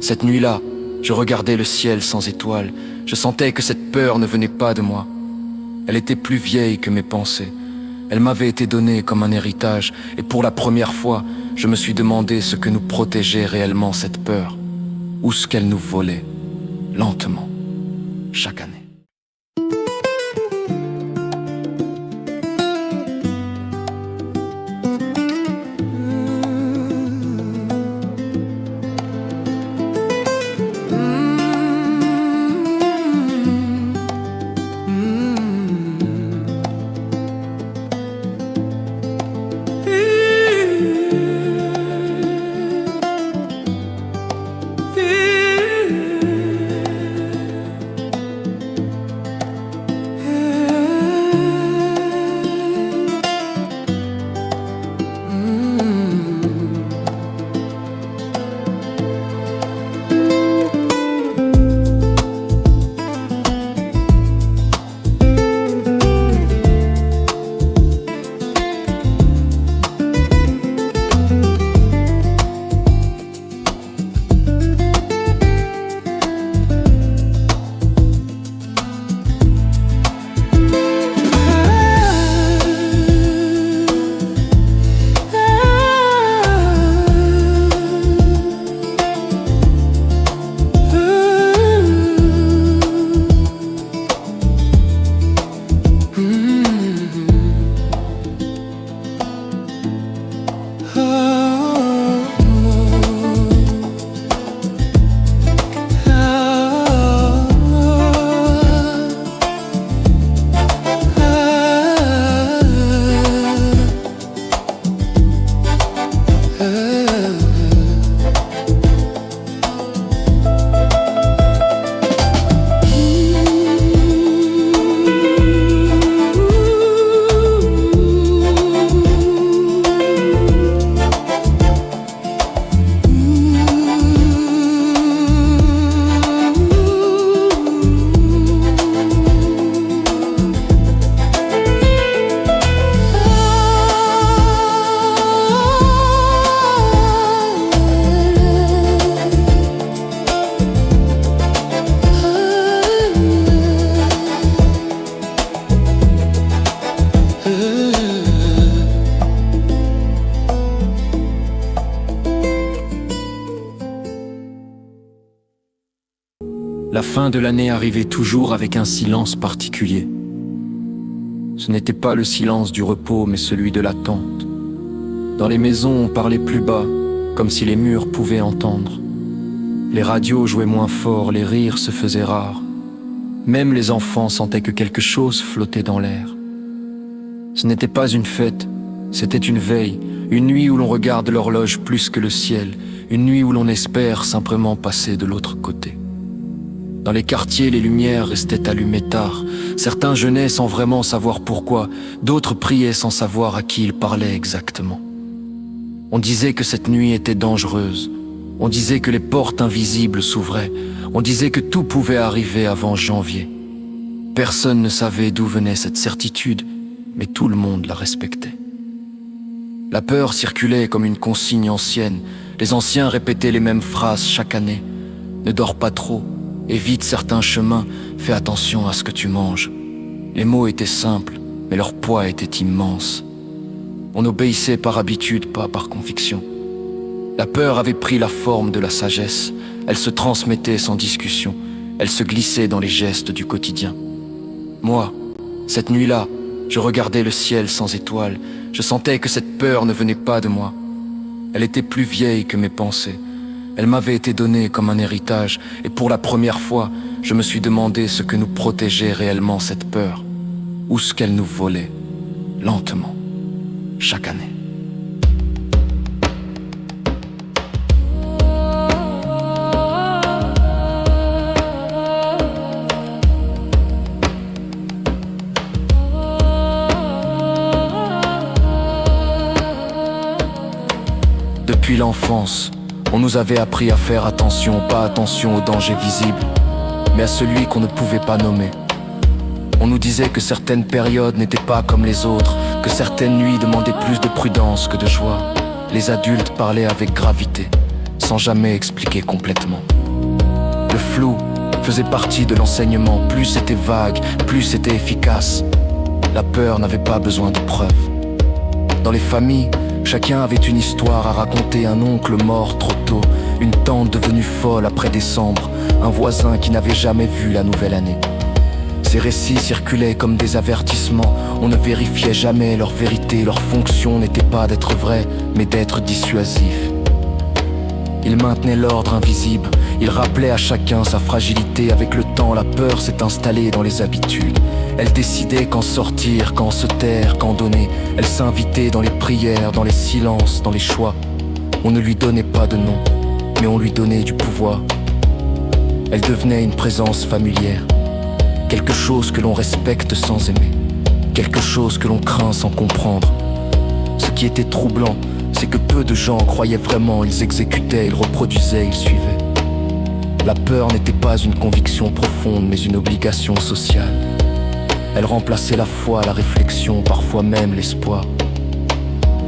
Cette nuit-là, je regardais le ciel sans étoiles. Je sentais que cette peur ne venait pas de moi. Elle était plus vieille que mes pensées. Elle m'avait été donnée comme un héritage, et pour la première fois, je me suis demandé ce que nous protégeait réellement cette peur, ou ce qu'elle nous volait, lentement, chaque année. La fin de l'année arrivait toujours avec un silence particulier. Ce n'était pas le silence du repos, mais celui de l'attente. Dans les maisons, on parlait plus bas, comme si les murs pouvaient entendre. Les radios jouaient moins fort, les rires se faisaient rares. Même les enfants sentaient que quelque chose flottait dans l'air. Ce n'était pas une fête, c'était une veille, une nuit où l'on regarde l'horloge plus que le ciel, une nuit où l'on espère simplement passer de l'autre côté. Dans les quartiers, les lumières restaient allumées tard. Certains jeûnaient sans vraiment savoir pourquoi, d'autres priaient sans savoir à qui ils parlaient exactement. On disait que cette nuit était dangereuse. On disait que les portes invisibles s'ouvraient. On disait que tout pouvait arriver avant janvier. Personne ne savait d'où venait cette certitude, mais tout le monde la respectait. La peur circulait comme une consigne ancienne. Les anciens répétaient les mêmes phrases chaque année. Ne dors pas trop. Évite certains chemins, fais attention à ce que tu manges. Les mots étaient simples, mais leur poids était immense. On obéissait par habitude, pas par conviction. La peur avait pris la forme de la sagesse. Elle se transmettait sans discussion. Elle se glissait dans les gestes du quotidien. Moi, cette nuit-là, je regardais le ciel sans étoiles. Je sentais que cette peur ne venait pas de moi. Elle était plus vieille que mes pensées. Elle m'avait été donnée comme un héritage, et pour la première fois, je me suis demandé ce que nous protégeait réellement cette peur, ou ce qu'elle nous volait, lentement, chaque année. Depuis l'enfance, on nous avait appris à faire attention, pas attention aux dangers visibles, mais à celui qu'on ne pouvait pas nommer. On nous disait que certaines périodes n'étaient pas comme les autres, que certaines nuits demandaient plus de prudence que de joie. Les adultes parlaient avec gravité. sans jamais expliquer complètement. Le flou faisait partie de l'enseignement. Plus c'était vague, plus c'était efficace. La peur n'avait pas besoin de preuves. Dans les familles, chacun avait une histoire à raconter. Un oncle mort trop tôt, une tante devenue folle après décembre, un voisin qui n'avait jamais vu la nouvelle année. Ces récits circulaient comme des avertissements. On ne vérifiait jamais leur vérité. Leur fonction n'était pas d'être vrai, mais d'être dissuasif. Ils maintenaient l'ordre invisible. Ils rappelaient à chacun sa fragilité. Avec le temps, la peur s'est installée dans les habitudes. Elle décidait quand sortir, quand se taire, quand donner. Elle s'invitait dans les prières, dans les silences, dans les choix. On ne lui donnait pas de nom, mais on lui donnait du pouvoir. Elle devenait une présence familière. Quelque chose que l'on respecte sans aimer. Quelque chose que l'on craint sans comprendre. Ce qui était troublant, c'est que peu de gens croyaient vraiment. Ils exécutaient, ils reproduisaient, ils suivaient. La peur n'était pas une conviction profonde, mais une obligation sociale. Elle remplaçait la foi, la réflexion, parfois même l'espoir.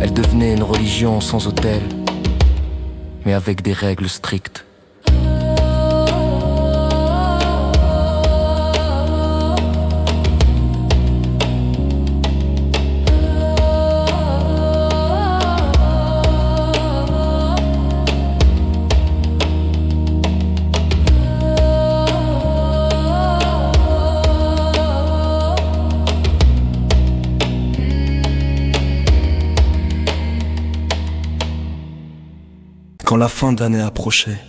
Elle devenait une religion sans autel, mais avec des règles strictes. Quand la fin d'année approchait,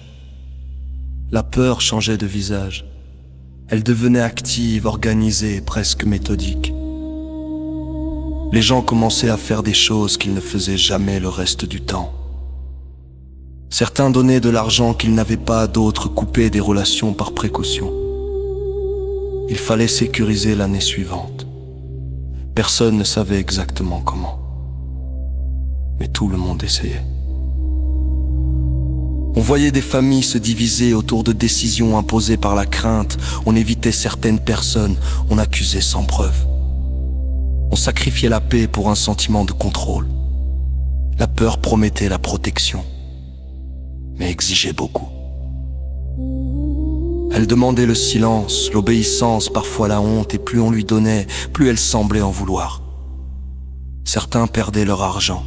la peur changeait de visage. Elle devenait active, organisée, presque méthodique. Les gens commençaient à faire des choses qu'ils ne faisaient jamais le reste du temps. Certains donnaient de l'argent qu'ils n'avaient pas, d'autres coupaient des relations par précaution. Il fallait sécuriser l'année suivante. Personne ne savait exactement comment. Mais tout le monde essayait. On voyait des familles se diviser autour de décisions imposées par la crainte. On évitait certaines personnes, on accusait sans preuve. On sacrifiait la paix pour un sentiment de contrôle. La peur promettait la protection, mais exigeait beaucoup. Elle demandait le silence, l'obéissance, parfois la honte, et plus on lui donnait, plus elle semblait en vouloir. Certains perdaient leur argent,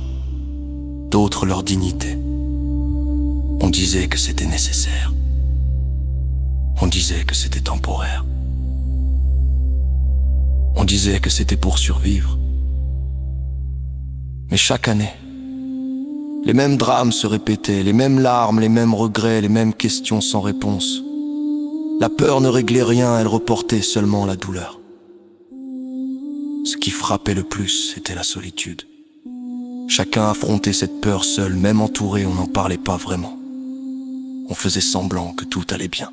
d'autres leur dignité. On disait que c'était nécessaire. On disait que c'était temporaire. On disait que c'était pour survivre. Mais chaque année, les mêmes drames se répétaient, les mêmes larmes, les mêmes regrets, les mêmes questions sans réponse. La peur ne réglait rien, elle reportait seulement la douleur. Ce qui frappait le plus, c'était la solitude. Chacun affrontait cette peur seul, même entouré, on n'en parlait pas vraiment. On faisait semblant que tout allait bien.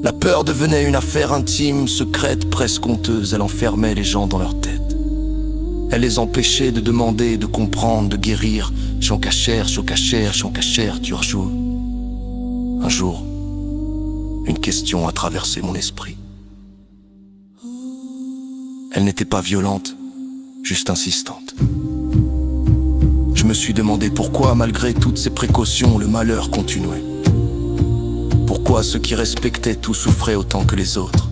La peur devenait une affaire intime, secrète, presque honteuse. Elle enfermait les gens dans leur tête. Elle les empêchait de demander, de comprendre, de guérir. Chankachère, Turjo. Un jour, une question a traversé mon esprit. Elle n'était pas violente, juste insistante. Je me suis demandé pourquoi, malgré toutes ces précautions, le malheur continuait. Pourquoi ceux qui respectaient tout souffraient autant que les autres?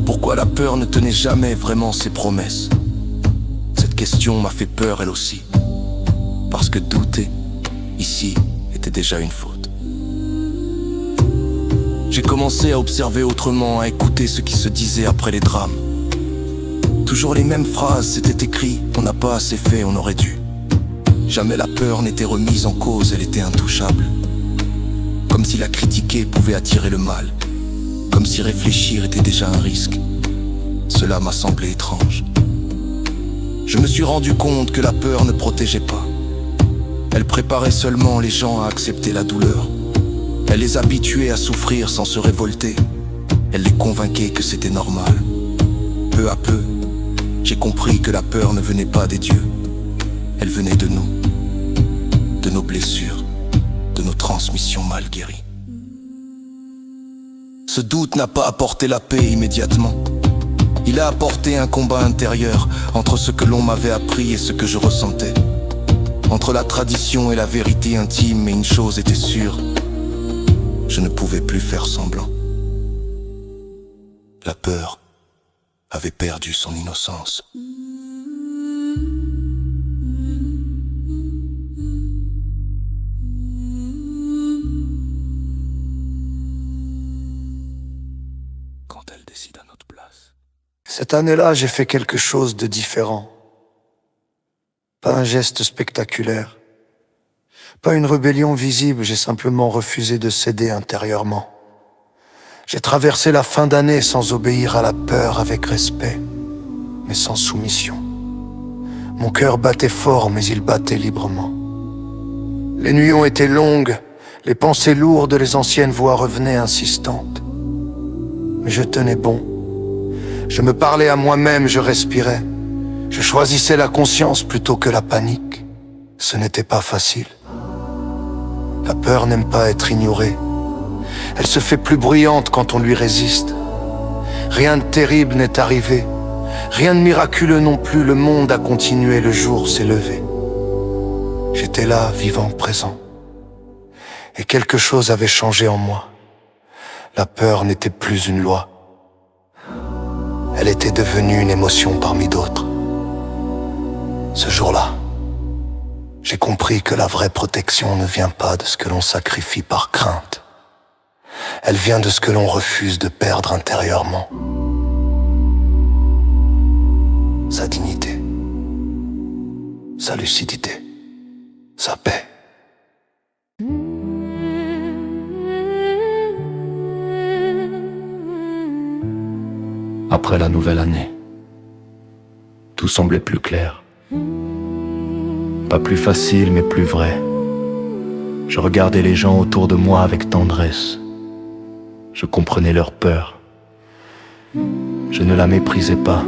Pourquoi la peur ne tenait jamais vraiment ses promesses? Cette question m'a fait peur elle aussi. Parce que douter, ici, était déjà une faute. J'ai commencé à observer autrement, à écouter ce qui se disait après les drames. Toujours les mêmes phrases, c'était écrit, on n'a pas assez fait, on aurait dû. Jamais la peur n'était remise en cause, elle était intouchable. Comme si la critiquer pouvait attirer le mal. Comme si réfléchir était déjà un risque. Cela m'a semblé étrange. Je me suis rendu compte que la peur ne protégeait pas. Elle préparait seulement les gens à accepter la douleur. Elle les habituait à souffrir sans se révolter. Elle les convainquait que c'était normal. Peu à peu, j'ai compris que la peur ne venait pas des dieux. Elle venait de nous, de nos blessures, de nos transmissions mal guéries. Ce doute n'a pas apporté la paix immédiatement. Il a apporté un combat intérieur entre ce que l'on m'avait appris et ce que je ressentais. Entre la tradition et la vérité intime, mais une chose était sûre, je ne pouvais plus faire semblant. La peur avait perdu son innocence. Quand elle décide à notre place. Cette année-là, j'ai fait quelque chose de différent. Pas un geste spectaculaire. Pas une rébellion visible, j'ai simplement refusé de céder intérieurement. J'ai traversé la fin d'année sans obéir à la peur avec respect, mais sans soumission. Mon cœur battait fort, mais il battait librement. Les nuits ont été longues, les pensées lourdes, les anciennes voix revenaient insistantes. Mais je tenais bon. Je me parlais à moi-même, je respirais. Je choisissais la conscience plutôt que la panique. Ce n'était pas facile. La peur n'aime pas être ignorée. Elle se fait plus bruyante quand on lui résiste. Rien de terrible n'est arrivé. Rien de miraculeux non plus. Le monde a continué, le jour s'est levé. J'étais là, vivant, présent. Et quelque chose avait changé en moi. La peur n'était plus une loi. Elle était devenue une émotion parmi d'autres. Ce jour-là, j'ai compris que la vraie protection ne vient pas de ce que l'on sacrifie par crainte. Elle vient de ce que l'on refuse de perdre intérieurement. Sa dignité, sa lucidité, sa paix. Après la nouvelle année, tout semblait plus clair. Pas plus facile, mais plus vrai. Je regardais les gens autour de moi avec tendresse. Je comprenais leur peur. Je ne la méprisais pas.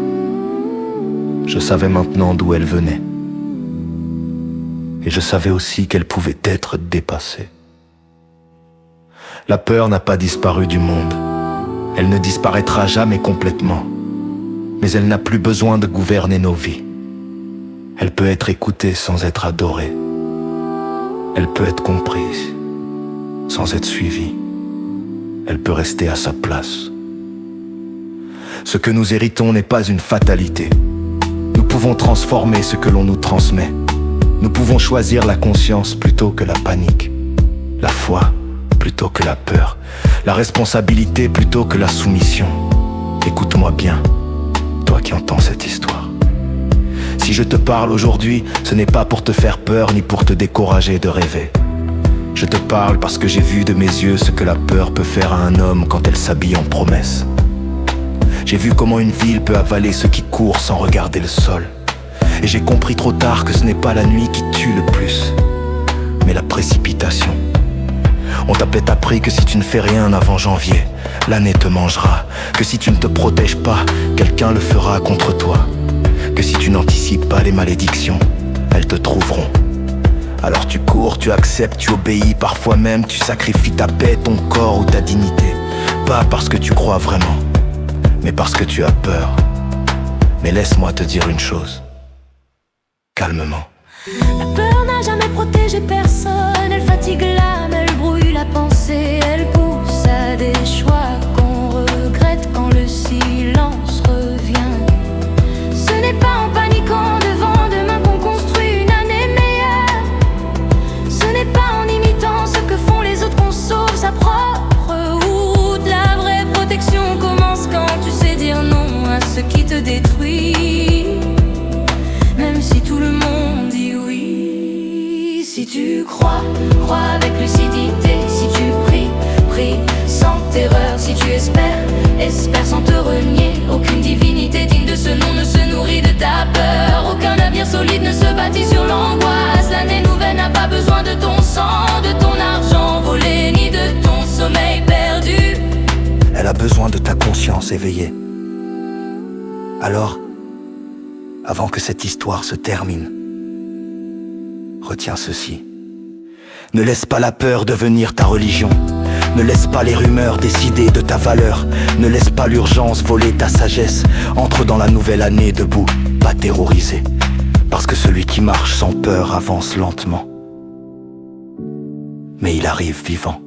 Je savais maintenant d'où elle venait. Et je savais aussi qu'elle pouvait être dépassée. La peur n'a pas disparu du monde. Elle ne disparaîtra jamais complètement. Mais elle n'a plus besoin de gouverner nos vies. Elle peut être écoutée sans être adorée. Elle peut être comprise sans être suivie. Elle peut rester à sa place. Ce que nous héritons n'est pas une fatalité. Nous pouvons transformer ce que l'on nous transmet. Nous pouvons choisir la conscience plutôt que la panique, la foi plutôt que la peur, la responsabilité plutôt que la soumission. Écoute-moi bien, toi qui entends cette histoire. Si je te parle aujourd'hui, ce n'est pas pour te faire peur ni pour te décourager de rêver. Je te parle parce que j'ai vu de mes yeux ce que la peur peut faire à un homme quand elle s'habille en promesse. J'ai vu comment une ville peut avaler ceux qui courent sans regarder le sol. Et j'ai compris trop tard que ce n'est pas la nuit qui tue le plus, mais la précipitation. On t'a peut-être appris que si tu ne fais rien avant janvier, l'année te mangera. Que si tu ne te protèges pas, quelqu'un le fera contre toi. Que si tu n'anticipes pas les malédictions, elles te trouveront. Alors tu cours, tu acceptes, tu obéis, parfois même tu sacrifies ta paix, ton corps ou ta dignité. Pas parce que tu crois vraiment, mais parce que tu as peur. Mais laisse-moi te dire une chose, calmement. La peur n'a jamais protégé personne. Elle fatigue l'âme, elle brouille la pensée. Elle pousse à des choix qu'on regrette quand le silence revient. Ce n'est pas en paniquant devant demain qu'on construit une année meilleure. Ce n'est pas en imitant ce que font les autres qu'on sauve sa propre route. La vraie protection commence quand tu sais dire non à ce qui te détruit. Même si tout le monde dit oui. Si tu crois, crois avec lucidité. Si tu pries, prie sans terreur. Si tu espères, espère sans te renier. Aucune divinité digne de ce nom ne se nourrit de ta peur. Aucun navire solide ne se bâtit sur l'angoisse. L'année nouvelle n'a pas besoin de ton sang, de ton argent volé, ni de ton sommeil perdu. Elle a besoin de ta conscience éveillée. Alors, avant que cette histoire se termine, retiens ceci. Ne laisse pas la peur devenir ta religion. Ne laisse pas les rumeurs décider de ta valeur. Ne laisse pas l'urgence voler ta sagesse. Entre dans la nouvelle année debout, pas terrorisé. Parce que celui qui marche sans peur avance lentement. Mais il arrive vivant.